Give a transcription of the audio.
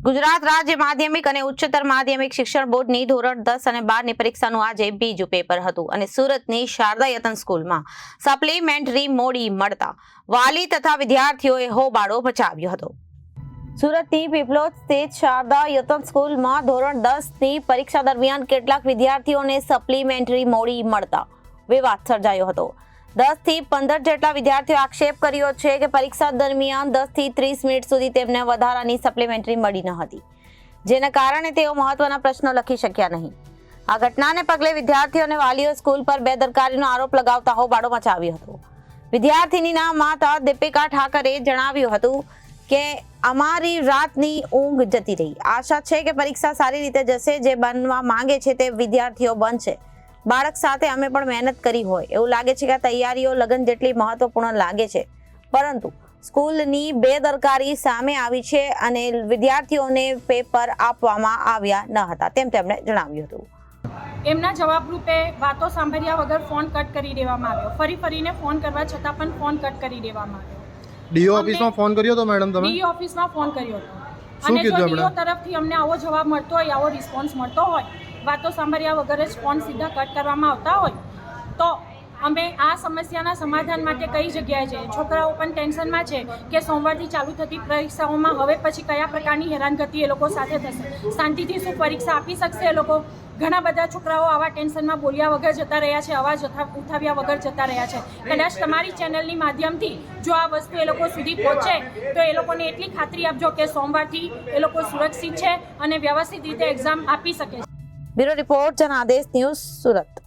ગુજરાત રાજ્ય માધ્યમિક અને ઉચ્ચતર માધ્યમિક શિક્ષણ બોર્ડની ધોરણ 10 અને 12ની પરીક્ષાનું આજે બીજું પેપર હતું અને સુરતની શારદા યતન સ્કૂલમાં સપ્લિમેન્ટરી મોડી મળતા વાલી તથા વિદ્યાર્થીઓએ હોબાળો મચાવ્યો હતો। સુરતની પીપલોદ સ્થિત શારદા યતન સ્કૂલમાં ધોરણ 10ની પરીક્ષા દરમિયાન કેટલાક વિદ્યાર્થીઓને સપ્લિમેન્ટરી મોડી મળતા વિવાદ સર્જાયો હતો। 10 થી 15 જેટલા વિદ્યાર્થીઓ આક્ષેપ કર્યો છે કે પરીક્ષા દરમિયાન 10 થી 30 મિનિટ સુધી તેમને વધારાની સપ્લિમેન્ટરી મળી ન હતી, જેના કારણે તેઓ મહત્વના પ્રશ્નો લખી શક્યા નહીં। આ ઘટનાને પગલે વિદ્યાર્થીઓ અને વાલીઓ સ્કૂલ પર બેદરકારીનો આરોપ લગાવતા હોબાળો મચાવ્યો હતો। વિદ્યાર્થીનીના માતા દીપિકા ઠાકરે જણાવ્યું હતું કે અમારી રાતની ઊંઘ જતી રહી। આશા છે કે પરીક્ષા સારી રીતે જશે, જે બનવા માંગે છે તે વિદ્યાર્થીઓ બનશે। બાળક સાથે અમે પણ મહેનત કરી હોય એવું લાગે છે કે આ તૈયારીઓ લગ્ન જેટલી મહત્વપૂર્ણ લાગે છે, પરંતુ સ્કૂલની બેદરકારી સામે આવી છે અને વિદ્યાર્થીઓને પેપર આપવામાં આવ્યા ન હતા તેમ તેમણે જણાવ્યું હતું। એમના જવાબ રૂપે વાતો સાંભળ્યા વગર ફોન કટ કરી દેવામાં આવ્યો। ફરીને ફોન કરવા છતાં પણ ફોન કટ કરી દેવામાં આવ્યો। ડીઓ ઓફિસમાં ફોન કર્યો તો મેડમ તમે? ડીઓ ઓફિસમાં ફોન કર્યો હતો શું અને કીધું જો એમણે? ડીઓ તરફથી અમને આવો જવાબ મળતો હોય, આવો રિસ્પોન્સ મળતો હોય, વાતો સાંભળ્યા વગર જ ફોન સીધા કટ કરવામાં આવતા હોય તો અમે આ સમસ્યાના સમાધાન માટે કઈ જગ્યાએ જઈએ? છોકરાઓ પણ ટેન્શનમાં છે કે સોમવારથી ચાલુ થતી પરીક્ષાઓમાં હવે પછી કયા પ્રકારની હેરાનગતિ એ લોકો સાથે થશે? શાંતિથી શું પરીક્ષા આપી શકશે એ લોકો? ઘણા બધા છોકરાઓ આવા ટેન્શનમાં બોલ્યા વગર જતા રહ્યા છે, અવાજ ઉઠાવ્યા વગર જતા રહ્યા છે। કદાચ તમારી ચેનલની માધ્યમથી જો આ વસ્તુ એ લોકો સુધી પહોંચે તો એ લોકોને એટલી ખાતરી આપજો કે સોમવારથી એ લોકો સુરક્ષિત છે અને વ્યવસ્થિત રીતે એક્ઝામ આપી શકે છે। Bureau report Janadesh news, Surat.